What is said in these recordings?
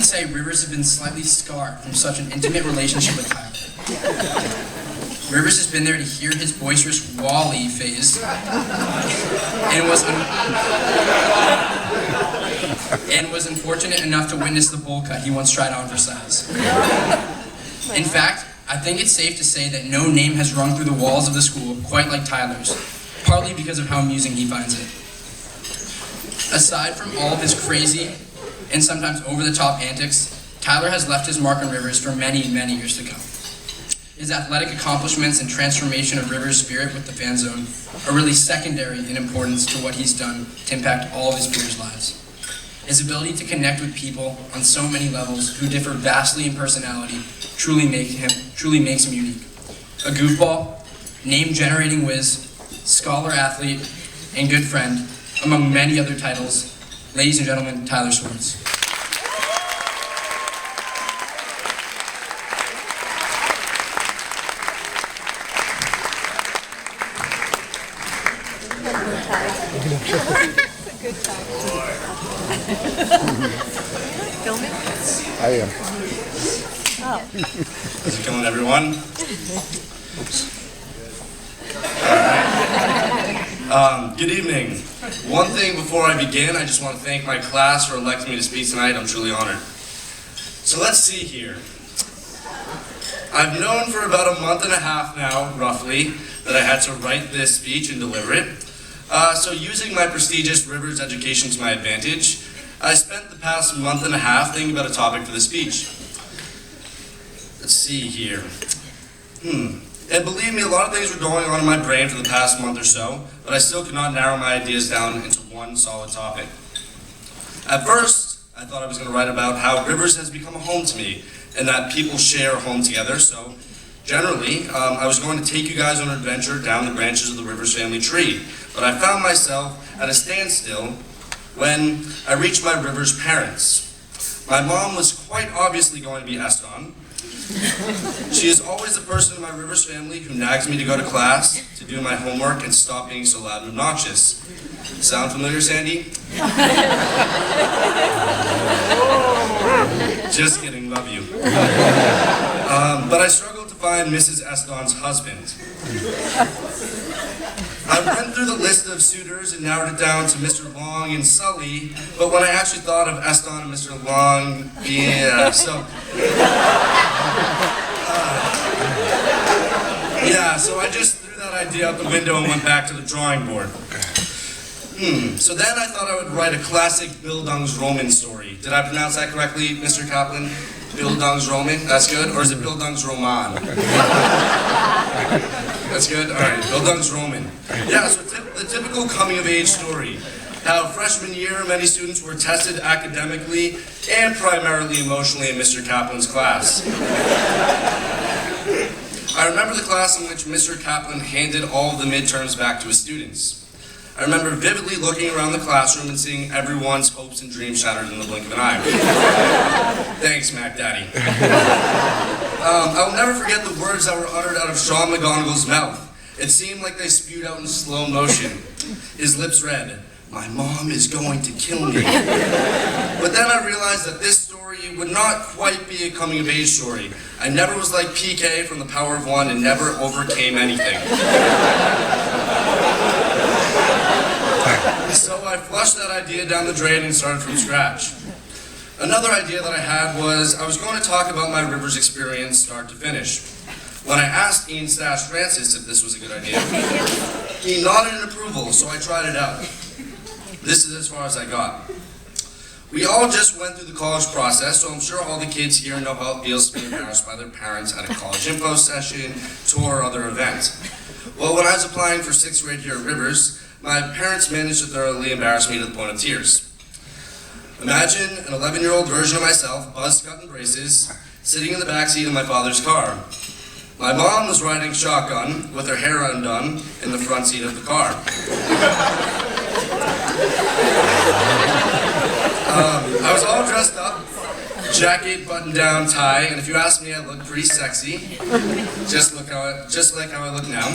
say Rivers has been slightly scarred from such an intimate relationship with Tyler. Rivers has been there to hear his boisterous Wally phase and was unfortunate enough to witness the bowl cut he once tried on for size. In fact, I think it's safe to say that no name has rung through the walls of the school quite like Tyler's, partly because of how amusing he finds it. Aside from all of his crazy and sometimes over-the-top antics, Tyler has left his mark on Rivers for many, many years to come. His athletic accomplishments and transformation of Rivers' spirit with the fan zone are really secondary in importance to what he's done to impact all of his peers' lives. His ability to connect with people on so many levels who differ vastly in personality truly makes him unique. A goofball, name-generating whiz, scholar athlete, and good friend, among many other titles. Ladies and gentlemen, Tyler Swartz. Good time. Filming? I am. Oh. How's it going, everyone? Oops. Good evening. One thing before I begin, I just want to thank my class for electing me to speak tonight. I'm truly honored. So let's see here. I've known for about a month and a half now, roughly, that I had to write this speech and deliver it. So using my prestigious Rivers education to my advantage, I spent the past month and a half thinking about a topic for the speech. Let's see here. And believe me, a lot of things were going on in my brain for the past month or so, but I still could not narrow my ideas down into one solid topic. At first, I thought I was going to write about how Rivers has become a home to me, and that people share a home together, so generally, I was going to take you guys on an adventure down the branches of the Rivers family tree, but I found myself at a standstill when I reached my Rivers parents. My mom was quite obviously going to be Eston. She is always the person in my Rivers family who nags me to go to class, to do my homework, and stop being so loud and obnoxious. Sound familiar, Sandy? Just kidding, love you. But I struggled to find Mrs. Eston's husband. I went through the list of suitors and narrowed it down to Mr. Long and Sully, but when I actually thought of Eston and Mr. Long, so I just threw that idea out the window and went back to the drawing board. So then I thought I would write a classic Bildungsroman story. Did I pronounce that correctly, Mr. Kaplan? Bildungsroman? That's good? Or is it Bildungsroman? That's good? All right, Bildungsroman. Yeah, so the typical coming-of-age story. How freshman year, many students were tested academically and primarily emotionally in Mr. Kaplan's class. I remember the class in which Mr. Kaplan handed all of the midterms back to his students. I remember vividly looking around the classroom and seeing everyone's hopes and dreams shattered in the blink of an eye. Thanks, Mac Daddy. I'll never forget the words that were uttered out of Sean McGonagall's mouth. It seemed like they spewed out in slow motion. His lips read, "My mom is going to kill me." But then I realized that this story would not quite be a coming-of-age story. I never was like PK from The Power of One and never overcame anything. So I flushed that idea down the drain and started from scratch. Another idea that I had was I was going to talk about my Rivers experience start to finish. When I asked Ian Stash Francis if this was a good idea, he nodded in approval, so I tried it out. This is as far as I got. We all just went through the college process, so I'm sure all the kids here know how it feels to be embarrassed by their parents at a college info session, tour, or other event. Well, when I was applying for 6th grade here at Rivers, my parents managed to thoroughly embarrass me to the point of tears. Imagine an 11-year-old version of myself, buzz cut in braces, sitting in the backseat of my father's car. My mom was riding shotgun with her hair undone in the front seat of the car. I was all dressed up, jacket, button-down, tie, and if you ask me, I looked pretty sexy, just like how I look now.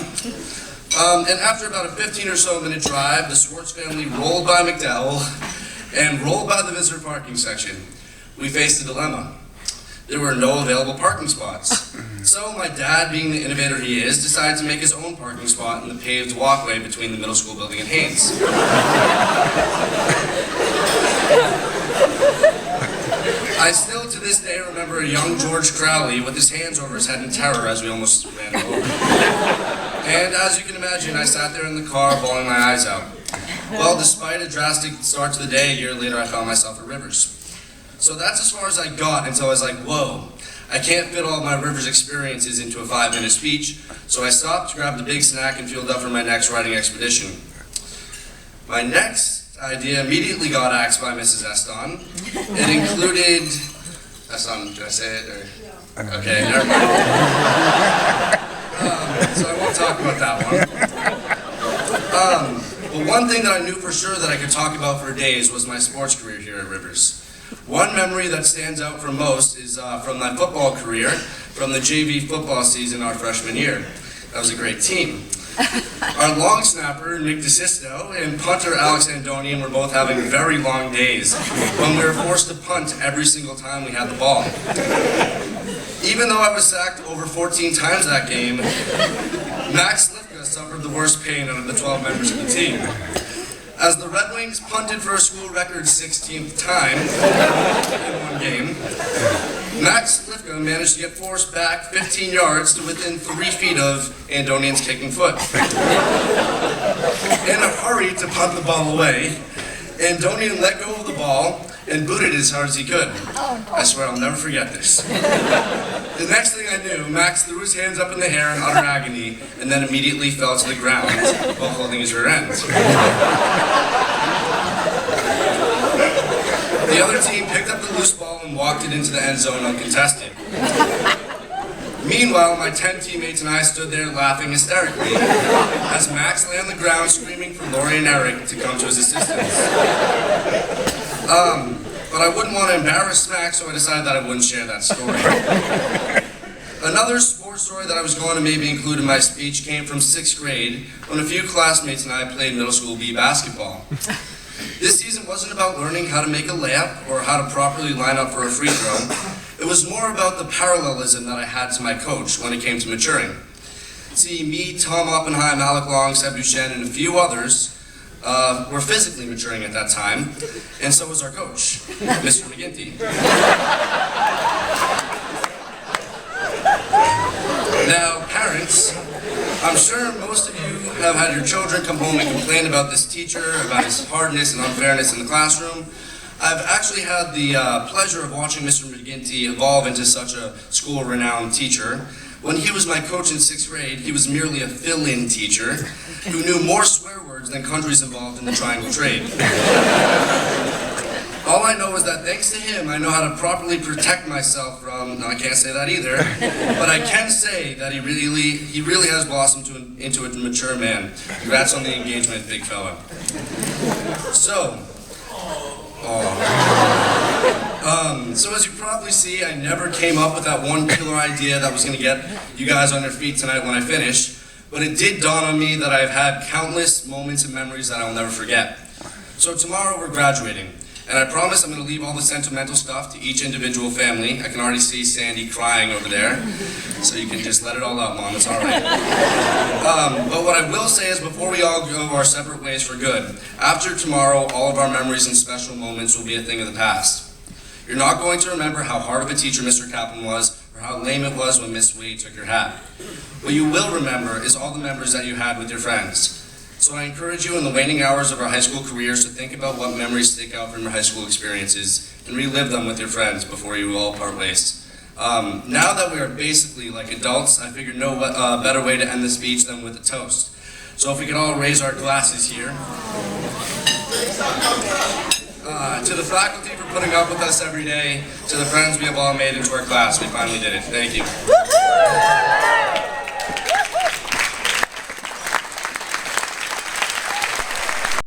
And after about a 15 or so minute drive, the Swartz family rolled by McDowell and rolled by the visitor parking section. we faced a dilemma. There were no available parking spots. So my dad, being the innovator he is, decided to make his own parking spot in the paved walkway between the middle school building and Haynes. I still to this day remember a young George Crowley with his hands over his head in terror as we almost ran him over. And as you can imagine, I sat there in the car bawling my eyes out. Well, despite a drastic start to the day, a year later I found myself at Rivers. So that's as far as I got until I was like, whoa, I can't fit all of my Rivers experiences into a 5-minute speech, so I stopped, grabbed a big snack, and fueled up for my next writing expedition. My next idea immediately got axed by Mrs. Eston. It included, Eston, did I say it? Or? Okay, never mind. So I won't talk about that one. But one thing that I knew for sure that I could talk about for days was my sports career here at Rivers. One memory that stands out for most is from my football career, from the JV football season our freshman year. That was a great team. Our long snapper, Nick DeSisto, and punter Alex Andonian were both having very long days when we were forced to punt every single time we had the ball. Even though I was sacked over 14 times that game, Max Slifka suffered the worst pain out of the 12 members of the team. As the Red Wings punted for a school record 16th time in one game, Max Slifka managed to get forced back 15 yards to within 3 feet of Andonian's kicking foot. In a hurry to punt the ball away, Andonian let go of the ball and booted as hard as he could. I swear I'll never forget this. The next thing I knew, Max threw his hands up in the air in utter agony and then immediately fell to the ground while holding his rear end. The other team picked up the loose ball and walked it into the end zone uncontested. Meanwhile, my 10 teammates and I stood there laughing hysterically as Max lay on the ground screaming for Lori and Eric to come to his assistance. But I wouldn't want to embarrass Max, so I decided that I wouldn't share that story. Another sports story that I was going to maybe include in my speech came from 6th grade when a few classmates and I played middle school B basketball. This season wasn't about learning how to make a layup or how to properly line up for a free throw. It was more about the parallelism that I had to my coach when it came to maturing. See, me, Tom Oppenheim, Alec Long, Seb Duchenne, and a few others were physically maturing at that time, and so was our coach, Mr. McGinty. Now, parents, I'm sure most of you have had your children come home and complain about this teacher, about his hardness and unfairness in the classroom. I've actually had the pleasure of watching Mr. McGinty evolve into such a school-renowned teacher. When he was my coach in 6th grade, he was merely a fill-in teacher who knew more swear words than countries involved in the triangle trade. All I know is that thanks to him, I know how to properly protect myself from, no, I can't say that either, but I can say that he really has blossomed into a mature man. Congrats on the engagement, big fella. So as you probably see, I never came up with that one killer idea that was going to get you guys on your feet tonight when I finish, but it did dawn on me that I've had countless moments and memories that I'll never forget. So tomorrow we're graduating, and I promise I'm going to leave all the sentimental stuff to each individual family. I can already see Sandy crying over there, so you can just let it all out, Mom, it's all right. But what I will say is before we all go our separate ways for good, after tomorrow, all of our memories and special moments will be a thing of the past. You're not going to remember how hard of a teacher Mr. Kaplan was, or how lame it was when Miss Wade took your hat. What you will remember is all the memories that you had with your friends. So I encourage you in the waning hours of our high school careers to think about what memories stick out from your high school experiences and relive them with your friends before you all part ways. Now that we are basically like adults, I figured no better way to end the speech than with a toast. So if we could all raise our glasses here. To the faculty for putting up with us every day, to the friends we have all made into our class, we finally did it. Thank you.